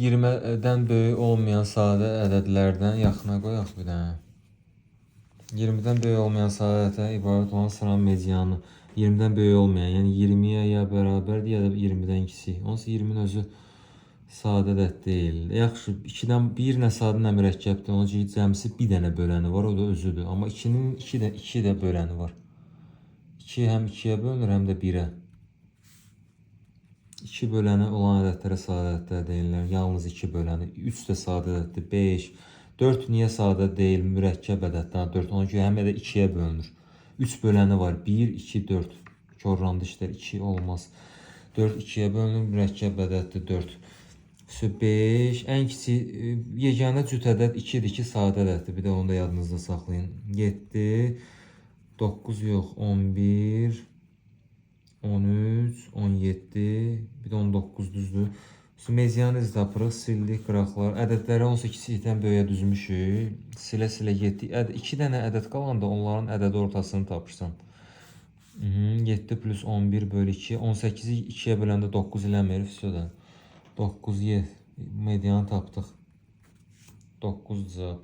20'dən böyük olmayan sadə ədədlərdən yaxına qoyaq bir dənə. 20'dən böyük olmayan sadə ədəddən ibarət olan sıranın medianı. 20'dən böyük olmayan, yəni 20'yə ya bərabərdir, ya da 20'dən kiçik. Onsuz 20'nin özü sadə ədəd deyil. Yaxşı, 2'dən 1 nə sadə nə mürəkkəbdir. Onun ki, cəmsi bir dənə böləni var, o da özüdür. Amma 2'nin 2 də böləni var. 2 həm 2'yə bölünür, həm də 1'ə. 2 böləni olan ədədlərə sadə ədədlər deyirlər. Yalnız 2 böləni. 3 də sadə ədəddir. 5. 4 niyə sadə deyil? Mürəkkəb ədəddən 4. Ona görə həm də 2'yə bölünür. 3 böləni var. 1, 2, 4. Korlandı işlər. 2 olmaz. 4 2'yə bölünür. Mürəkkəb ədəddir 4. 5. Ən kiçik yeganə cüt ədəd 2'dir ki, sadə ədəddir. Bir də onu da yadınızda saxlayın. 7. 9 yox. 11. 13, 17, bir də 19 düzdür. Medianı iz tapırıq, sildik qıraqlar. Ədədləri 18-dən böyüyə düzmüşük. Silə-silə getdik. 2 dənə ədəd qalanda onların ədəd ortasını tapırsan. 7 plus 11 bölü 2. 18'i 2'yə böləndə 9 eləmir. 9, medianı tapdıq. 9 cavab.